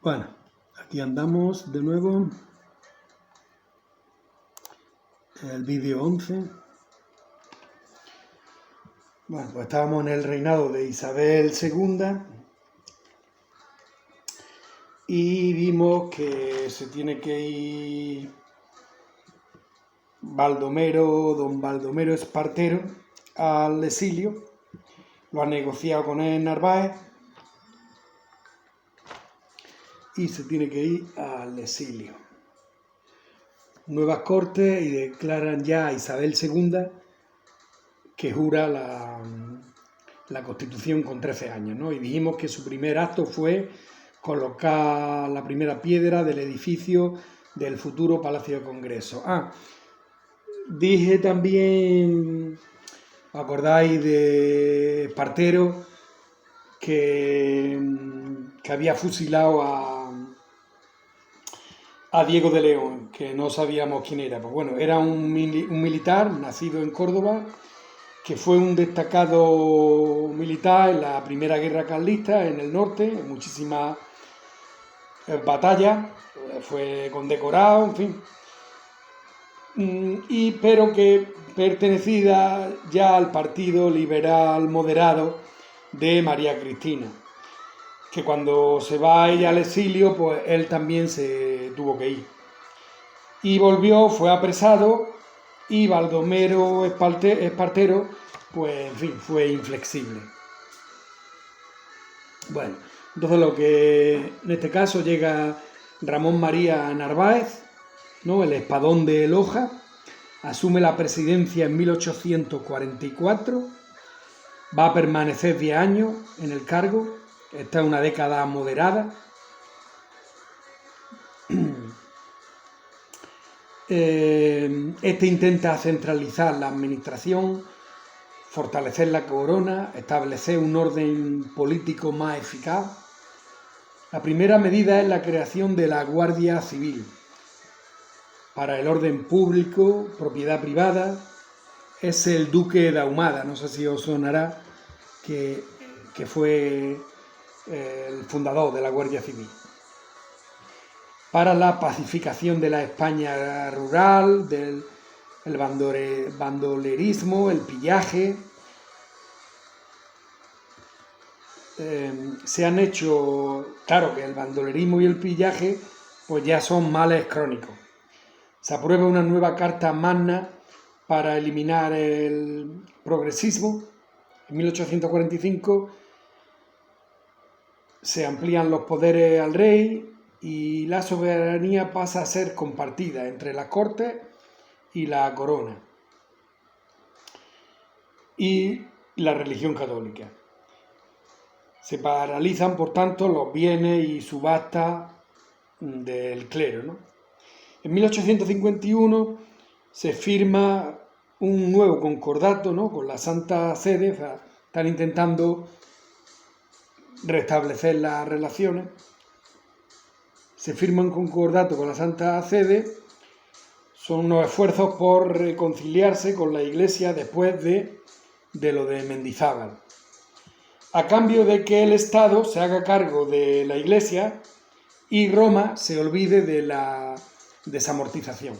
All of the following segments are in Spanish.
Bueno, aquí andamos de nuevo, el vídeo 11. Bueno, pues estábamos en el reinado de Isabel II y vimos que se tiene que ir don Baldomero Espartero al exilio. Lo ha negociado con él Narváez y se tiene que ir al exilio. Nuevas Cortes y declaran ya a Isabel II que jura la Constitución con 13 años, ¿no? Y dijimos que su primer acto fue colocar la primera piedra del edificio del futuro Palacio de Congreso. Dije también, ¿os acordáis de Espartero que había fusilado a Diego de León, que no sabíamos quién era? Pues bueno, era un militar nacido en Córdoba, que fue un destacado militar en la Primera Guerra Carlista en el norte, en muchísimas batallas, fue condecorado, en fin, pero que pertenecía ya al partido liberal moderado de María Cristina, que cuando se va ella al exilio, pues él también se tuvo que ir. Y volvió, fue apresado, y Baldomero Espartero, pues en fin, fue inflexible. Bueno, entonces lo que en este caso llega Ramón María Narváez, ¿no? El espadón de Loja, asume la presidencia en 1844, va a permanecer 10 años en el cargo, esta es una década moderada. Este intenta centralizar la administración, fortalecer la corona, establecer un orden político más eficaz. La primera medida es la creación de la Guardia Civil para el orden público, propiedad privada. Es el duque de Ahumada, no sé si os sonará, que fue el fundador de la Guardia Civil. Para la pacificación de la España rural, del bandolerismo, el pillaje. Se han hecho, claro que el bandolerismo y el pillaje pues ya son males crónicos. Se aprueba una nueva Carta Magna para eliminar el progresismo. En 1845 se amplían los poderes al rey y la soberanía pasa a ser compartida entre las Cortes y la corona y la religión católica. Se paralizan, por tanto, los bienes y subastas del clero, ¿no? En 1851 se firma un nuevo concordato, ¿no?, con la Santa Sede. O sea, están intentando restablecer las relaciones. Se firma un concordato con la Santa Sede. Son unos esfuerzos por reconciliarse con la Iglesia después de lo de Mendizábal, a cambio de que el Estado se haga cargo de la Iglesia y Roma se olvide de la desamortización.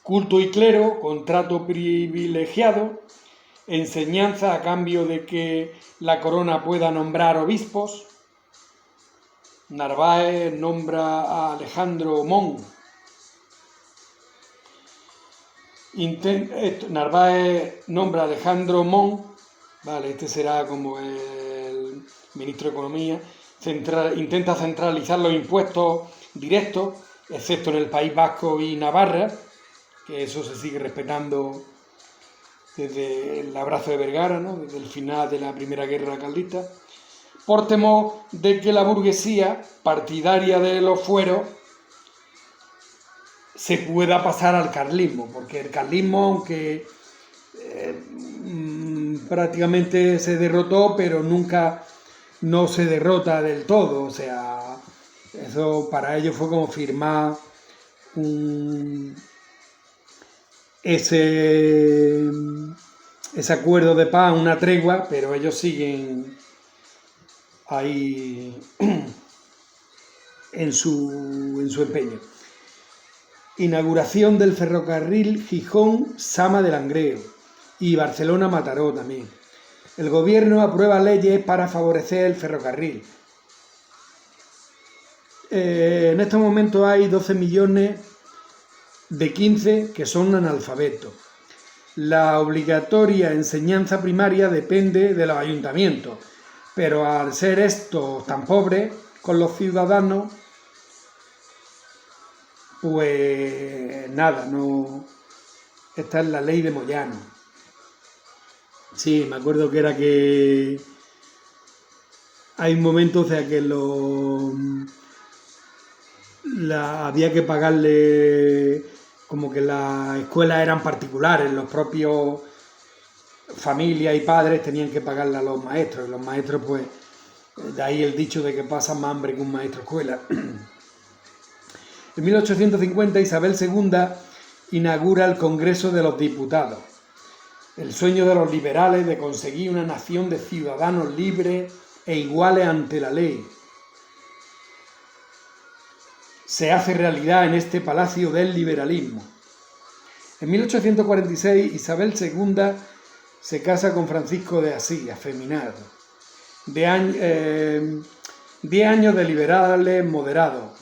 Culto y clero, contrato privilegiado, enseñanza a cambio de que la corona pueda nombrar obispos. Narváez nombra a Alejandro Mon. Narváez nombra a Alejandro Mon, vale, este será como el ministro de Economía. Intenta centralizar los impuestos directos, excepto en el País Vasco y Navarra, que eso se sigue respetando desde el abrazo de Vergara, ¿no?, desde el final de la Primera Guerra Carlista, por temor de que la burguesía, partidaria de los fueros, se pueda pasar al carlismo, porque el carlismo, aunque prácticamente se derrotó, pero nunca no se derrota del todo. O sea, eso para ellos fue como firmar ese acuerdo de paz, una tregua, pero ellos siguen ahí en su empeño. Inauguración del ferrocarril Gijón-Sama de Langreo y Barcelona-Mataró también. El gobierno aprueba leyes para favorecer el ferrocarril. En estos momentos hay 12 millones de 15 que son analfabetos. La obligatoria enseñanza primaria depende de los ayuntamientos, pero al ser estos tan pobres con los ciudadanos, pues nada, no. Esta es la ley de Moyano. Sí, me acuerdo que era que hay un momento, o sea, que había que pagarle, como que las escuelas eran particulares, los propios familias y padres tenían que pagarle a los maestros, y los maestros, pues, de ahí el dicho de que pasan más hambre que un maestro escuela. En 1850 Isabel II inaugura el Congreso de los Diputados. El sueño de los liberales de conseguir una nación de ciudadanos libres e iguales ante la ley se hace realidad en este palacio del liberalismo. En 1846 Isabel II se casa con Francisco de Asís, afeminado. 10 años de liberales moderados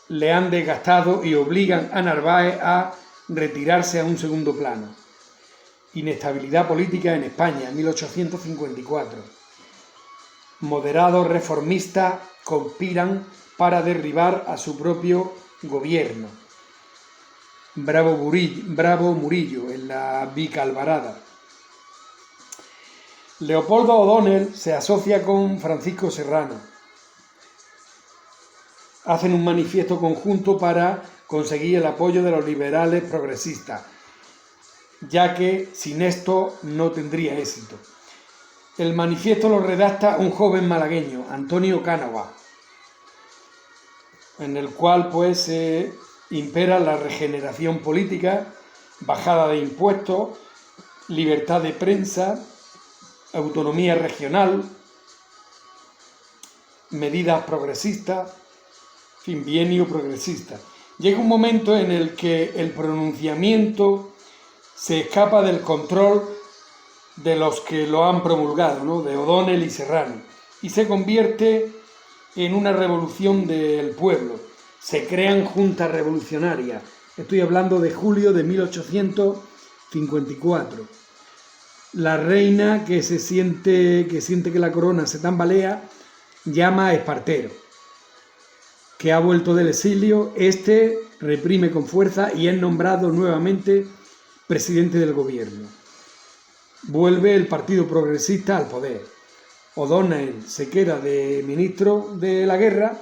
le han desgastado y obligan a Narváez a retirarse a un segundo plano. Inestabilidad política en España, en 1854. Moderados reformistas conspiran para derribar a su propio gobierno. Bravo Murillo en la Vicalvarada. Leopoldo O'Donnell se asocia con Francisco Serrano. Hacen un manifiesto conjunto para conseguir el apoyo de los liberales progresistas, ya que sin esto no tendría éxito. El manifiesto lo redacta un joven malagueño, Antonio Cánova, en el cual pues impera la regeneración política, bajada de impuestos, libertad de prensa, autonomía regional, medidas progresistas, bienio progresista. Llega un momento en el que el pronunciamiento se escapa del control de los que lo han promulgado, ¿no? De O'Donnell y Serrano, y se convierte en una revolución del pueblo. Se crean juntas revolucionarias. Estoy hablando de julio de 1854. La reina, que siente que la corona se tambalea, llama a Espartero, que ha vuelto del exilio. Este reprime con fuerza y es nombrado nuevamente presidente del gobierno. Vuelve el Partido Progresista al poder. O'Donnell se queda de ministro de la guerra,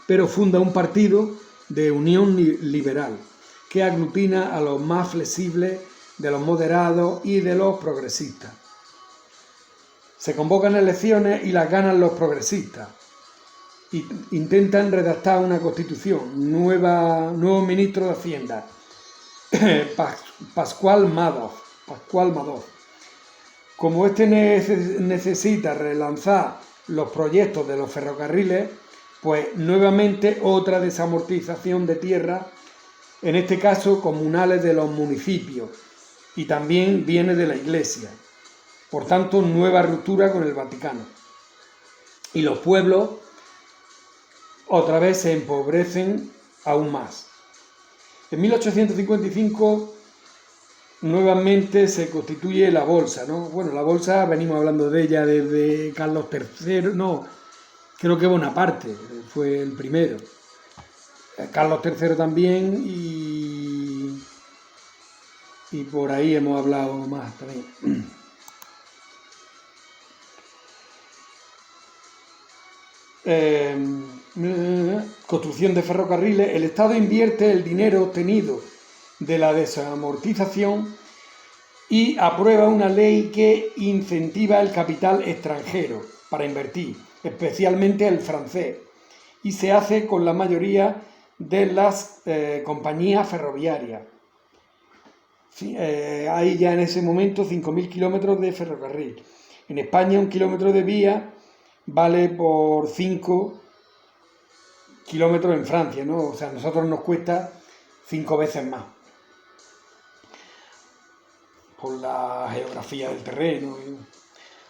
pero funda un partido de Unión Liberal que aglutina a los más flexibles, de los moderados y de los progresistas. Se convocan elecciones y las ganan los progresistas. Intentan redactar una constitución, nuevo ministro de Hacienda, Pascual Madoz. Como este necesita relanzar los proyectos de los ferrocarriles, pues nuevamente otra desamortización de tierra, en este caso comunales de los municipios, y también viene de la Iglesia. Por tanto, nueva ruptura con el Vaticano. Y los pueblos otra vez se empobrecen aún más. En 1855 nuevamente se constituye la Bolsa, ¿no? Bueno, la Bolsa venimos hablando de ella desde Carlos III, no, creo que Bonaparte fue el primero. Carlos III también y por ahí hemos hablado más también. Construcción de ferrocarriles. El Estado invierte el dinero obtenido de la desamortización y aprueba una ley que incentiva el capital extranjero para invertir, especialmente el francés, y se hace con la mayoría de las compañías ferroviarias. Hay ya en ese momento 5.000 kilómetros de ferrocarril. En España un kilómetro de vía vale por 5 kilómetros en Francia, ¿no? O sea, a nosotros nos cuesta 5 veces más por la geografía del terreno.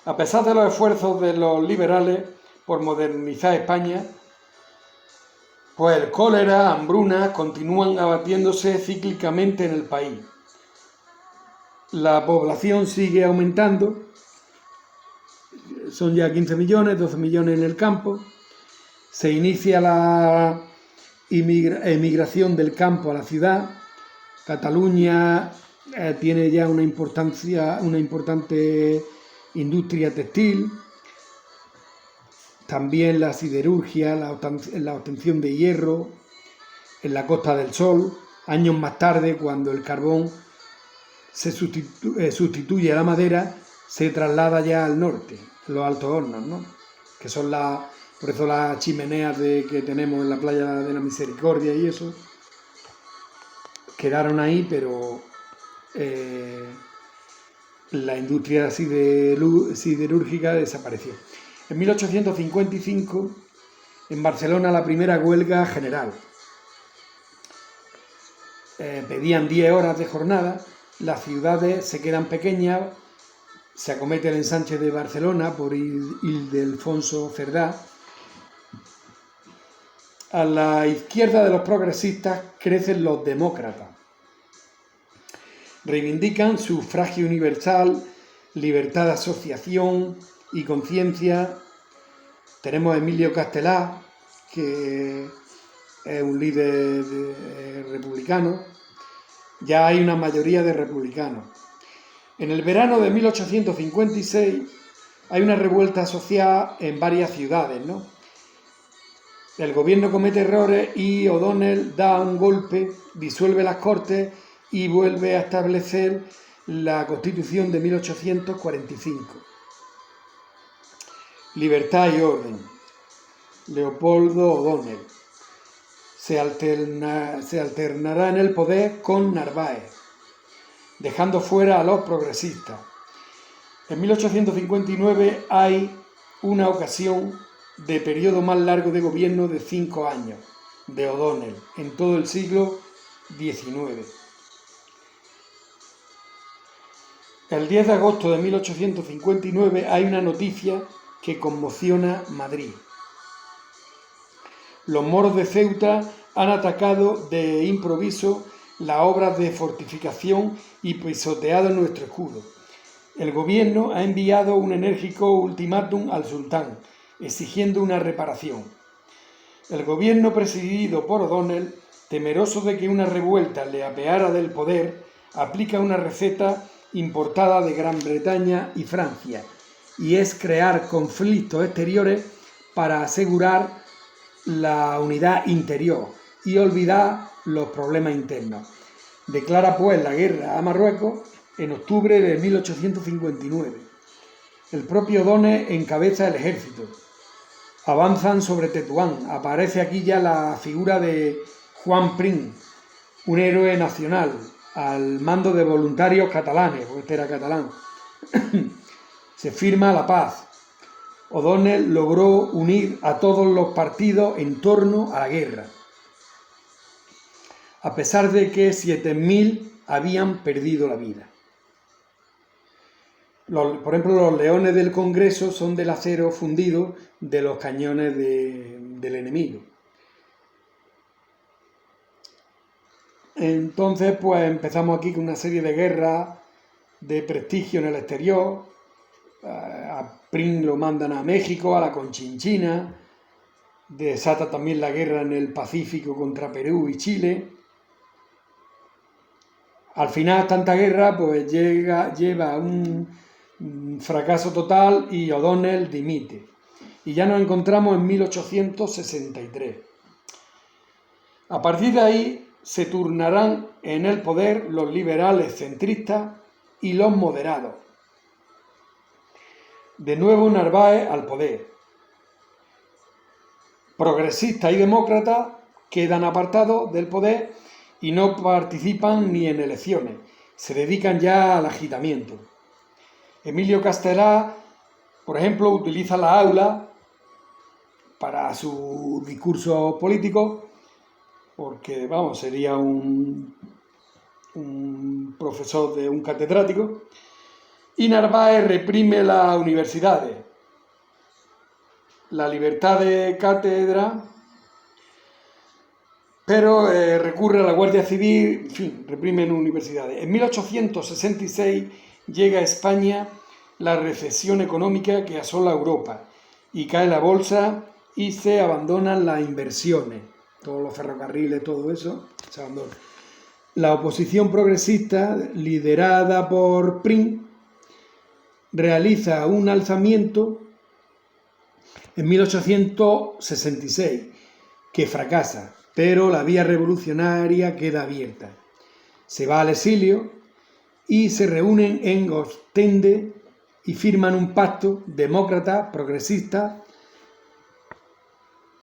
A pesar de los esfuerzos de los liberales por modernizar España, pues el cólera, hambruna continúan abatiéndose cíclicamente en el país. La población sigue aumentando, son ya 15 millones, 12 millones en el campo. Se inicia la emigración del campo a la ciudad. Cataluña tiene ya una importante industria textil, también la siderurgia, la obtención de hierro en la Costa del Sol. Años más tarde, cuando el carbón se sustituye a la madera, se traslada ya al norte, los altos hornos, ¿no? Que son por eso las chimeneas que tenemos en la playa de la Misericordia y eso, quedaron ahí, pero la industria siderúrgica desapareció. En 1855, en Barcelona, la primera huelga general. Pedían 10 horas de jornada, las ciudades se quedan pequeñas, se acomete el ensanche de Barcelona por Ildefonso Cerdá. A la izquierda de los progresistas crecen los demócratas. Reivindican sufragio universal, libertad de asociación y conciencia. Tenemos a Emilio Castelá, que es un líder republicano. Ya hay una mayoría de republicanos. En el verano de 1856 hay una revuelta social en varias ciudades, ¿no? El gobierno comete errores y O'Donnell da un golpe, disuelve las Cortes y vuelve a establecer la Constitución de 1845. Libertad y orden. Leopoldo O'Donnell se alternará en el poder con Narváez, dejando fuera a los progresistas. En 1859 hay una ocasión de periodo más largo de gobierno de 5 años de O'Donnell en todo el siglo XIX. El 10 de agosto de 1859 hay una noticia que conmociona Madrid. Los moros de Ceuta han atacado de improviso las obras de fortificación y pisoteado nuestro escudo. El gobierno ha enviado un enérgico ultimátum al sultán, exigiendo una reparación. El gobierno presidido por O'Donnell, temeroso de que una revuelta le apeara del poder, aplica una receta importada de Gran Bretaña y Francia, y es crear conflictos exteriores para asegurar la unidad interior y olvidar los problemas internos. Declara pues la guerra a Marruecos en octubre de 1859. El propio O'Donnell encabeza el ejército. Avanzan sobre Tetuán. Aparece aquí ya la figura de Juan Prim, un héroe nacional, al mando de voluntarios catalanes, porque este era catalán. Se firma la paz. O'Donnell logró unir a todos los partidos en torno a la guerra, a pesar de que 7.000 habían perdido la vida. Por ejemplo, los leones del Congreso son del acero fundido de los cañones del enemigo. Entonces, pues empezamos aquí con una serie de guerras de prestigio en el exterior. A Prim lo mandan a México, a la Conchinchina. Desata también la guerra en el Pacífico contra Perú y Chile. Al final, tanta guerra pues lleva a un fracaso total y O'Donnell dimite. Y ya nos encontramos en 1863. A partir de ahí se turnarán en el poder los liberales centristas y los moderados. De nuevo Narváez al poder. Progresistas y demócratas quedan apartados del poder y no participan ni en elecciones, se dedican ya al agitamiento. Emilio Castelá, por ejemplo, utiliza la aula para su discurso político, porque, vamos, sería un profesor de un catedrático, y Narváez reprime las universidades, la libertad de cátedra, pero recurre a la Guardia Civil, en fin, reprimen universidades. En 1866 llega a España la recesión económica que asola Europa y cae la bolsa y se abandonan las inversiones, todos los ferrocarriles, todo eso, se abandona. La oposición progresista, liderada por Prim, realiza un alzamiento en 1866 que fracasa, pero la vía revolucionaria queda abierta. Se va al exilio y se reúnen en Ostende y firman un pacto demócrata, progresista,